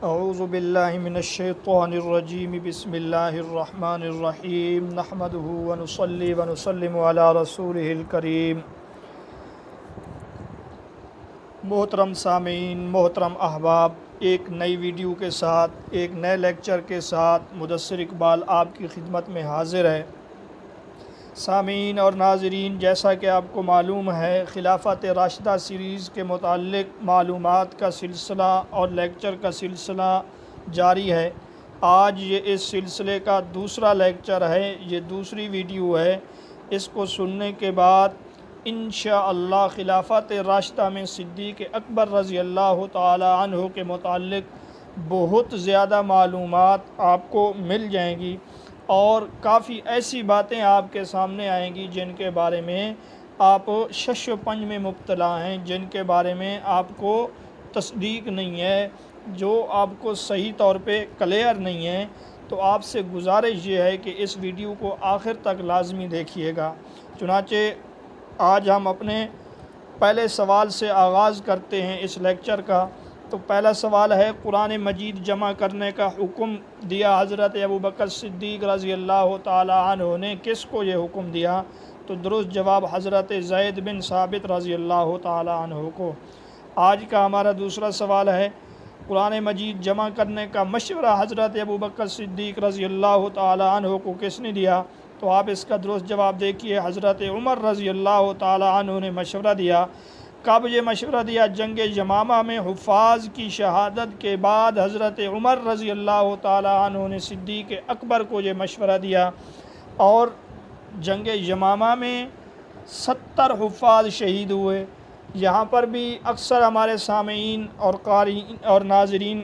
اعوذ باللہ من الشیطان الرجیم بسم اللہ الرحمن الرحیم نحمدہ ونصلی ونسلم علی رسولہ الکریم۔ محترم سامعین، محترم احباب، ایک نئی ویڈیو کے ساتھ، ایک نئے لیکچر کے ساتھ مدثر اقبال آپ کی خدمت میں حاضر ہے۔ سامعین اور ناظرین، جیسا کہ آپ کو معلوم ہے، خلافت راشدہ سیریز کے متعلق معلومات کا سلسلہ اور لیکچر کا سلسلہ جاری ہے۔ آج یہ اس سلسلے کا دوسرا لیکچر ہے، یہ دوسری ویڈیو ہے۔ اس کو سننے کے بعد انشاءاللہ خلافت راشدہ میں صدیق اکبر رضی اللہ تعالی عنہ کے متعلق بہت زیادہ معلومات آپ کو مل جائیں گی، اور کافی ایسی باتیں آپ کے سامنے آئیں گی جن کے بارے میں آپ شش و پنج میں مبتلا ہیں، جن کے بارے میں آپ کو تصدیق نہیں ہے، جو آپ کو صحیح طور پہ کلیئر نہیں ہے۔ تو آپ سے گزارش یہ ہے کہ اس ویڈیو کو آخر تک لازمی دیکھیے گا۔ چنانچہ آج ہم اپنے پہلے سوال سے آغاز کرتے ہیں اس لیکچر کا۔ تو پہلا سوال ہے، قرآن مجید جمع کرنے کا حکم دیا حضرت ابوبکر صدیق رضی اللہ تعالی عنہ نے، کس کو یہ حکم دیا؟ تو درست جواب حضرت زید بن ثابت رضی اللہ تعالی عنہ کو۔ آج کا ہمارا دوسرا سوال ہے، قرآن مجید جمع کرنے کا مشورہ حضرت ابوبکر صدیق رضی اللہ تعالی عنہ کو کس نے دیا؟ تو آپ اس کا درست جواب دیکھیے، حضرت عمر رضی اللہ تعالی عنہ نے مشورہ دیا۔ کب یہ مشورہ دیا؟ جنگ یمامہ میں حفاظ کی شہادت کے بعد حضرت عمر رضی اللہ تعالی عنہ نے صدیق اکبر کو یہ مشورہ دیا، اور جنگ یمامہ میں 70 حفاظ شہید ہوئے۔ یہاں پر بھی اکثر ہمارے سامعین اور قارئین اور ناظرین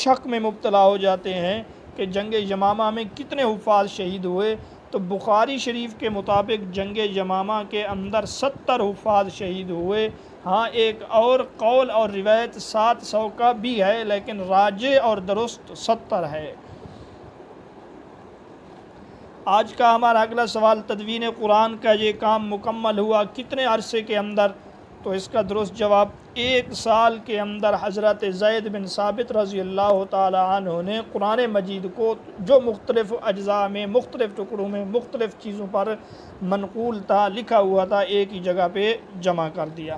شک میں مبتلا ہو جاتے ہیں کہ جنگ یمامہ میں کتنے حفاظ شہید ہوئے۔ تو بخاری شریف کے مطابق جنگ یمامہ کے اندر 70 حفاظ شہید ہوئے۔ ہاں، ایک اور قول اور روایت 700 کا بھی ہے، لیکن راجح اور درست 70 ہے۔ آج کا ہمارا اگلا سوال، تدوین قرآن کا یہ کام مکمل ہوا کتنے عرصے کے اندر؟ تو اس کا درست جواب 1 سال کے اندر حضرت زید بن ثابت رضی اللہ تعالی عنہ نے قرآن مجید کو، جو مختلف اجزاء میں، مختلف ٹکڑوں میں، مختلف چیزوں پر منقول تھا، لکھا ہوا تھا، ایک ہی جگہ پہ جمع کر دیا۔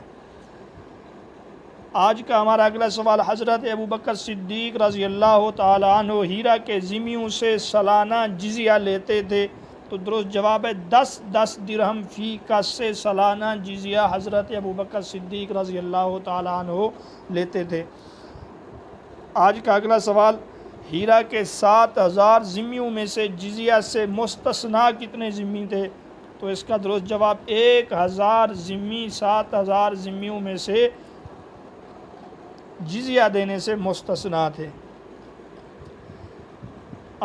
آج کا ہمارا اگلا سوال، حضرت ابوبکر صدیق رضی اللہ تعالی عنہ ہیرا کے ذمیوں سے سالانہ جزیہ لیتے تھے؟ تو درست جواب ہے 10 درہم فی کس سے سالانہ جزیہ حضرت ابوبکر صدیق رضی اللہ تعالی عنہ لیتے تھے۔ آج کا اگلا سوال، ہیرا کے 7000 ذمیوں میں سے جزیہ سے مستثنیٰ کتنے ذمی تھے؟ تو اس کا درست جواب 1000 ذمی 7000 ذمیوں میں سے جزیہ دینے سے مستثنیٰ تھے۔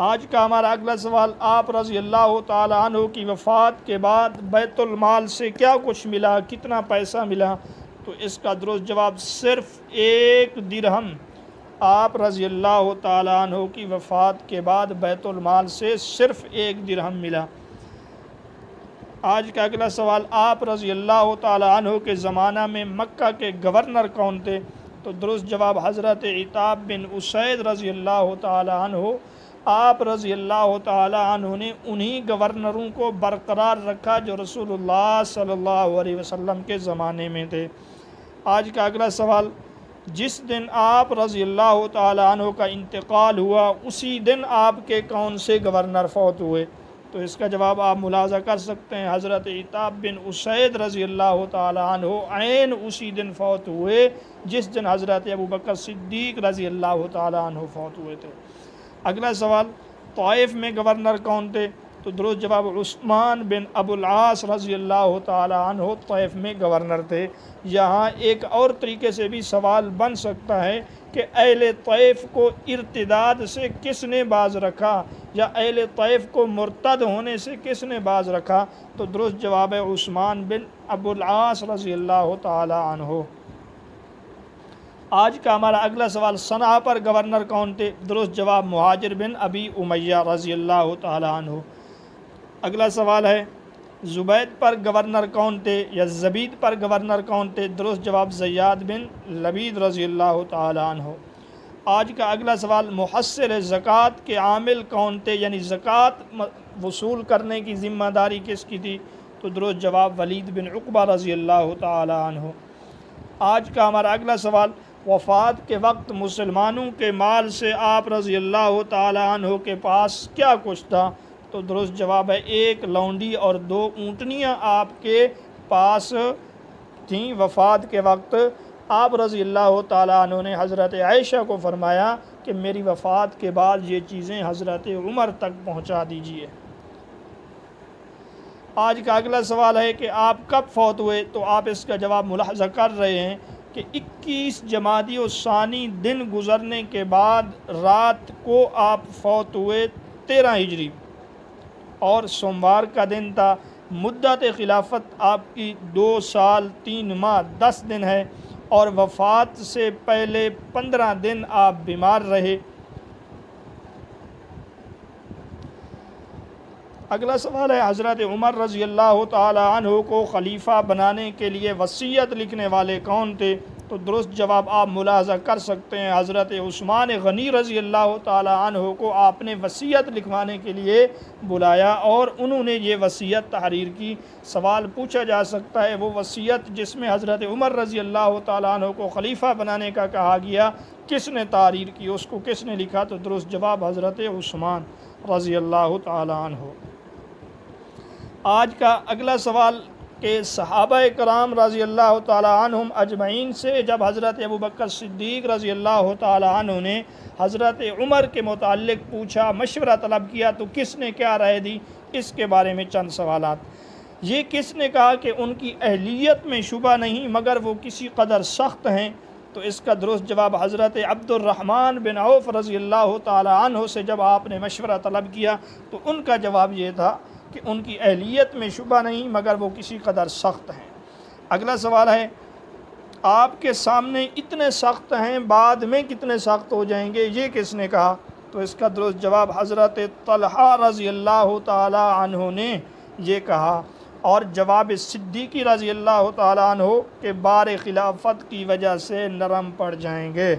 آج کا ہمارا اگلا سوال، آپ رضی اللہ تعالی عنہ کی وفات کے بعد بیت المال سے کیا کچھ ملا، کتنا پیسہ ملا؟ تو اس کا درست جواب صرف 1 درہم۔ آپ رضی اللہ تعالی عنہ کی وفات کے بعد بیت المال سے صرف 1 درہم ملا۔ آج کا اگلا سوال، آپ رضی اللہ تعالی عنہ کے زمانہ میں مکہ کے گورنر کون تھے؟ تو درست جواب حضرت عتاب بن اسید رضی اللہ تعالی عنہ۔ آپ رضی اللہ تعالی عنہ نے انہی گورنروں کو برقرار رکھا جو رسول اللہ صلی اللہ علیہ وسلم کے زمانے میں تھے۔ آج کا اگلا سوال، جس دن آپ رضی اللہ تعالی عنہ کا انتقال ہوا، اسی دن آپ کے کون سے گورنر فوت ہوئے؟ تو اس کا جواب آپ ملاحظہ کر سکتے ہیں، حضرت عتاب بن اسید رضی اللہ تعالی عنہ عین اسی دن فوت ہوئے جس دن حضرت ابوبکر صدیق رضی اللہ تعالی عنہ فوت ہوئے تھے۔ اگلا سوال، طائف میں گورنر کون تھے؟ تو درست جواب عثمان بن ابو العاص رضی اللہ تعالی عنہ طائف میں گورنر تھے۔ یہاں ایک اور طریقے سے بھی سوال بن سکتا ہے کہ اہل طائف کو ارتداد سے کس نے باز رکھا، یا اہل طائف کو مرتد ہونے سے کس نے باز رکھا؟ تو درست جواب ہے عثمان بن ابو العاص رضی اللہ تعالی عنہ۔ آج کا ہمارا اگلا سوال، صنعا پر گورنر کون تھے؟ درست جواب مہاجر بن ابی امیہ رضی اللہ تعالی عنہ۔ اگلا سوال ہے، زبید پر گورنر کون تھے یا زبید پر گورنر کون تھے؟ درست جواب زیاد بن لبید رضی اللہ تعالی عنہ۔ آج کا اگلا سوال، محصل زکوٰۃ کے عامل کون تھے، یعنی زکوٰۃ وصول کرنے کی ذمہ داری کس کی تھی؟ تو درست جواب ولید بن عقبہ رضی اللہ تعالی عنہ۔ آج کا ہمارا اگلا سوال، وفات کے وقت مسلمانوں کے مال سے آپ رضی اللہ تعالی عنہ کے پاس کیا کچھ تھا؟ تو درست جواب ہے 1 لونڈی اور 2 اونٹنیاں آپ کے پاس تھیں وفات کے وقت۔ آپ رضی اللہ تعالیٰ عنہ نے حضرت عائشہ کو فرمایا کہ میری وفات کے بعد یہ چیزیں حضرت عمر تک پہنچا دیجیے۔ آج کا اگلا سوال ہے کہ آپ کب فوت ہوئے؟ تو آپ اس کا جواب ملاحظہ کر رہے ہیں کہ 21 جمادی الثانی دن گزرنے کے بعد رات کو آپ فوت ہوئے 13 ہجری، اور سوموار کا دن تھا۔ مدت خلافت آپ کی 2 سال 3 ماہ 10 دن ہے، اور وفات سے پہلے 15 دن آپ بیمار رہے۔ اگلا سوال ہے، حضرت عمر رضی اللہ تعالی عنہ کو خلیفہ بنانے کے لیے وصیت لکھنے والے کون تھے؟ تو درست جواب آپ ملاحظہ کر سکتے ہیں، حضرت عثمان غنی رضی اللہ تعالی عنہ کو آپ نے وصیت لکھوانے کے لیے بلایا اور انہوں نے یہ وصیت تحریر کی۔ سوال پوچھا جا سکتا ہے وہ وصیت جس میں حضرت عمر رضی اللہ تعالی عنہ کو خلیفہ بنانے کا کہا گیا کس نے تحریر کی، اس کو کس نے لکھا؟ تو درست جواب حضرت عثمان رضی اللہ تعالی عنہ۔ آج کا اگلا سوال کہ صحابہ کرام رضی اللہ تعالی عنہم اجمعین سے جب حضرت ابوبکر صدیق رضی اللہ تعالی عنہ نے حضرت عمر کے متعلق پوچھا، مشورہ طلب کیا، تو کس نے کیا رائے دی؟ اس کے بارے میں چند سوالات۔ یہ کس نے کہا کہ ان کی اہلیت میں شبہ نہیں مگر وہ کسی قدر سخت ہیں؟ تو اس کا درست جواب حضرت عبد الرحمن بن عوف رضی اللہ تعالی عنہ سے جب آپ نے مشورہ طلب کیا تو ان کا جواب یہ تھا کہ ان کی اہلیت میں شبہ نہیں مگر وہ کسی قدر سخت ہیں۔ اگلا سوال ہے، آپ کے سامنے اتنے سخت ہیں، بعد میں کتنے سخت ہو جائیں گے، یہ کس نے کہا؟ تو اس کا درست جواب حضرت طلحہ رضی اللہ تعالی عنہ نے یہ کہا، اور جواب صدیقی رضی اللہ تعالی عنہ کے بار خلافت کی وجہ سے نرم پڑ جائیں گے۔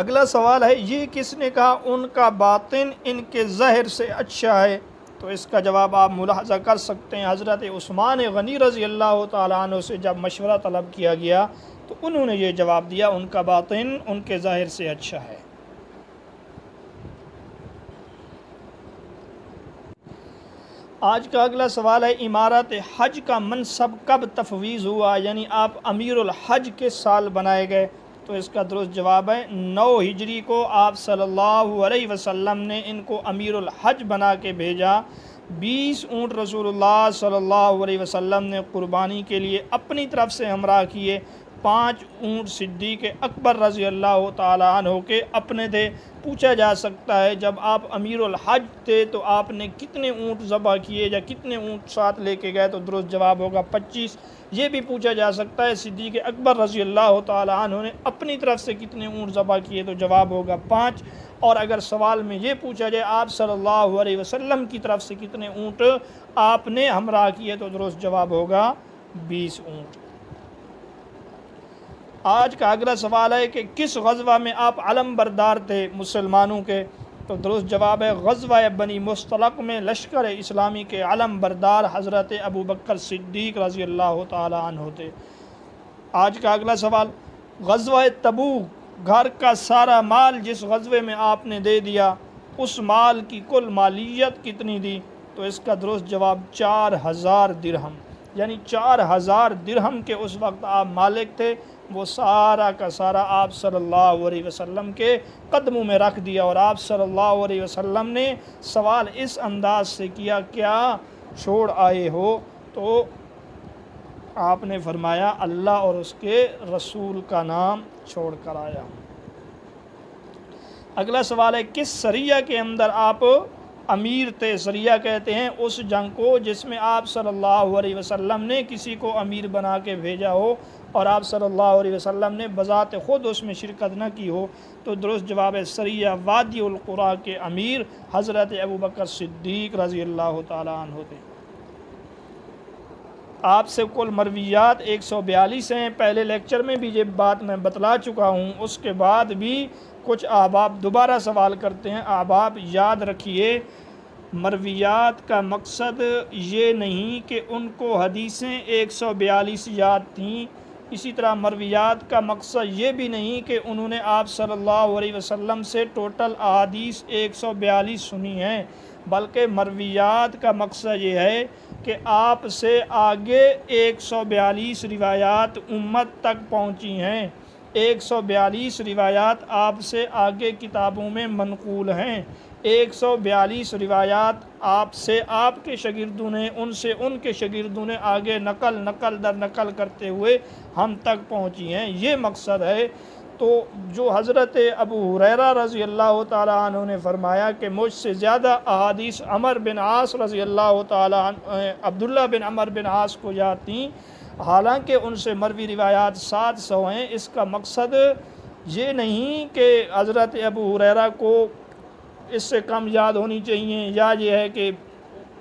اگلا سوال ہے، یہ کس نے کہا ان کا باطن ان کے ظاہر سے اچھا ہے؟ تو اس کا جواب آپ ملاحظہ کر سکتے ہیں، حضرت عثمان غنی رضی اللہ تعالیٰ عنہ سے جب مشورہ طلب کیا گیا تو انہوں نے یہ جواب دیا ان کا باطن ان کے ظاہر سے اچھا ہے۔ آج کا اگلا سوال ہے، امارت حج کا منصب کب تفویض ہوا، یعنی آپ امیر الحج کس سال بنائے گئے؟ تو اس کا درست جواب ہے 9 ہجری کو آپ صلی اللہ علیہ وسلم نے ان کو امیر الحج بنا کے بھیجا۔ 20 اونٹ رسول اللہ صلی اللہ علیہ وسلم نے قربانی کے لیے اپنی طرف سے ہمراہ کیے، 5 اونٹ صدیق اکبر رضی اللہ تعالی عنہ کے اپنے تھے۔ پوچھا جا سکتا ہے جب آپ امیر الحج تھے تو آپ نے کتنے اونٹ ذبح کیے یا کتنے اونٹ ساتھ لے کے گئے؟ تو درست جواب ہوگا 25۔ یہ بھی پوچھا جا سکتا ہے صدیق اکبر رضی اللہ تعالی عنہ نے اپنی طرف سے کتنے اونٹ ذبح کیے؟ تو جواب ہوگا 5۔ اور اگر سوال میں یہ پوچھا جائے آپ صلی اللہ علیہ وسلم کی طرف سے کتنے اونٹ آپ نے ہمراہ کیے؟ تو درست جواب ہوگا 20 اونٹ۔ آج کا اگلا سوال ہے کہ کس غزوہ میں آپ علم بردار تھے مسلمانوں کے؟ تو درست جواب ہے غزوہ بنی مصطلق میں لشکر اسلامی کے علم بردار حضرت ابوبکر صدیق رضی اللہ تعالی عنہ تھے۔ آج کا اگلا سوال، غزوہ تبوک گھر کا سارا مال جس غزوے میں آپ نے دے دیا اس مال کی کل مالیت کتنی دی؟ تو اس کا درست جواب 4000 درہم، یعنی 4000 درہم کے اس وقت آپ مالک تھے، وہ سارا کا سارا آپ صلی اللہ علیہ وسلم کے قدموں میں رکھ دیا۔ اور آپ صلی اللہ علیہ وسلم نے سوال اس انداز سے کیا، کیا چھوڑ آئے ہو؟ تو آپ نے فرمایا اللہ اور اس کے رسول کا نام چھوڑ کر آیا ہوں۔ اگلا سوال ہے کس سریہ کے اندر آپ امیر تھے؟ سریہ کہتے ہیں اس جنگ کو جس میں آپ صلی اللہ علیہ وسلم نے کسی کو امیر بنا کے بھیجا ہو اور آپ صلی اللہ علیہ وسلم نے بذات خود اس میں شرکت نہ کی ہو۔ تو درست جواب ہے سریہ وادی القریٰ کے امیر حضرت ابوبکر صدیق رضی اللہ تعالی عنہ تھے۔ آپ سے کل مرویات 142 ہیں۔ پہلے لیکچر میں بھی یہ بات میں بتلا چکا ہوں، اس کے بعد بھی کچھ احباب دوبارہ سوال کرتے ہیں۔ احباب یاد رکھیے، مرویات کا مقصد یہ نہیں کہ ان کو حدیثیں 142 یاد تھیں، اسی طرح مرویات کا مقصد یہ بھی نہیں کہ انہوں نے آپ صلی اللہ علیہ وسلم سے ٹوٹل احادیث 142 سنی ہیں، بلکہ مرویات کا مقصد یہ ہے کہ آپ سے آگے 142 روایات امت تک پہنچی ہیں۔ 142 روایات آپ سے آگے کتابوں میں منقول ہیں۔ 142 روایات آپ سے آپ کے شاگردوں نے، ان سے ان کے شاگردوں نے آگے نقل در نقل کرتے ہوئے ہم تک پہنچی ہیں، یہ مقصد ہے۔ تو جو حضرت ابو ہریرہ رضی اللہ تعالیٰ عنہ نے فرمایا کہ مجھ سے زیادہ احادیث عمر بن عاص رضی اللہ تعالیٰ عنہ عبداللہ بن عمر بن عاص کو یاد تھیں، حالانکہ ان سے مروی روایات 700 ہیں۔ اس کا مقصد یہ نہیں کہ حضرت ابو ہریرہ کو اس سے کم یاد ہونی چاہیے، یا یہ ہے کہ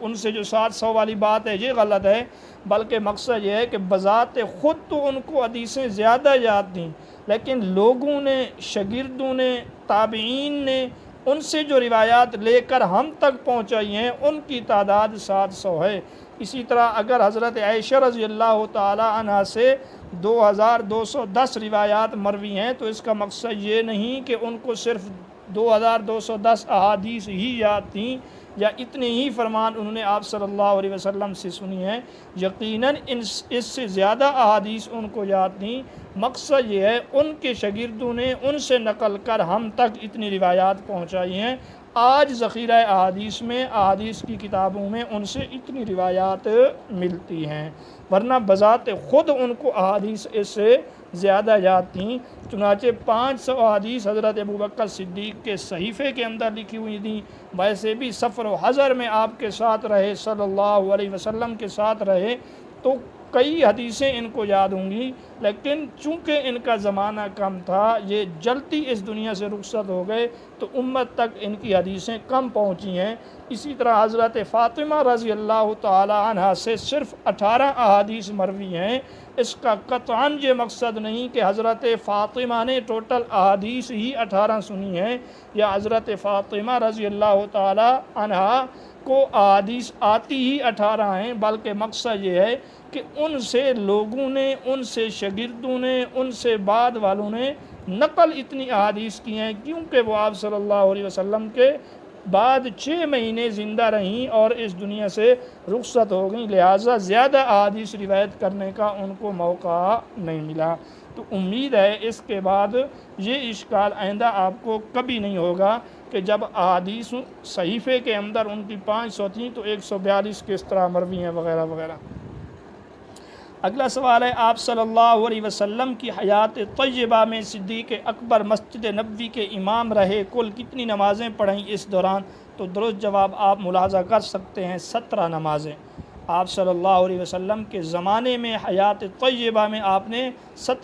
ان سے جو 700 والی بات ہے یہ غلط ہے، بلکہ مقصد یہ ہے کہ بذات خود تو ان کو حدیثیں زیادہ یاد تھیں، لیکن لوگوں نے، شاگردوں نے، تابعین نے ان سے جو روایات لے کر ہم تک پہنچائی ہیں ان کی تعداد 700 ہے۔ اسی طرح اگر حضرت عائشہ رضی اللہ تعالی عنہ سے 2210 روایات مروی ہیں تو اس کا مقصد یہ نہیں کہ ان کو صرف 2210 احادیث ہی یاد تھیں یا اتنے ہی فرمان انہوں نے آپ صلی اللہ علیہ وسلم سے سنی ہیں، یقیناً اس سے زیادہ احادیث ان کو یاد تھیں۔ مقصد یہ ہے ان کے شاگردوں نے ان سے نقل کر ہم تک اتنی روایات پہنچائی ہیں۔ آج ذخیرہ احادیث میں، احادیث کی کتابوں میں ان سے اتنی روایات ملتی ہیں، ورنہ بذات خود ان کو احادیث اس سے زیادہ یاد تھیں۔ چنانچہ 500 احادیث حضرت ابوبکر صدیق کے صحیفے کے اندر لکھی ہوئی تھیں۔ ویسے بھی سفر و حضر میں آپ کے ساتھ رہے، صلی اللہ علیہ وسلم کے ساتھ رہے، تو کئی حدیثیں ان کو یاد ہوں گی، لیکن چونکہ ان کا زمانہ کم تھا، یہ جلدی اس دنیا سے رخصت ہو گئے، تو امت تک ان کی حدیثیں کم پہنچی ہیں۔ اسی طرح حضرت فاطمہ رضی اللہ تعالی عنہ سے صرف 18 احادیث مروی ہیں۔ اس کا قطعاً یہ مقصد نہیں کہ حضرت فاطمہ نے ٹوٹل احادیث ہی 18 سنی ہیں، یا حضرت فاطمہ رضی اللہ تعالی عنہ کو احادیث آتی ہی 18 ہیں، بلکہ مقصد یہ ہے کہ ان سے لوگوں نے، ان سے شاگردوں نے، ان سے بعد والوں نے نقل اتنی احادیث کی ہیں، کیونکہ وہ آپ صلی اللہ علیہ وسلم کے بعد 6 مہینے زندہ رہیں اور اس دنیا سے رخصت ہو گئیں، لہٰذا زیادہ احادیث روایت کرنے کا ان کو موقع نہیں ملا۔ تو امید ہے اس کے بعد یہ اشکال آئندہ آپ کو کبھی نہیں ہوگا کہ جب احادیث صحیفے کے اندر ان کی 500 تھیں تو 142 کس طرح مروی ہیں وغیرہ وغیرہ۔ اگلا سوال ہے، آپ صلی اللہ علیہ وسلم کی حیات طیبہ میں صدیق اکبر مسجد نبوی کے امام رہے، کل کتنی نمازیں پڑھیں اس دوران؟ تو درست جواب آپ ملاحظہ کر سکتے ہیں، 17 نمازیں۔ آپ صلی اللہ علیہ وسلم کے زمانے میں حیات طیبہ میں آپ نے 17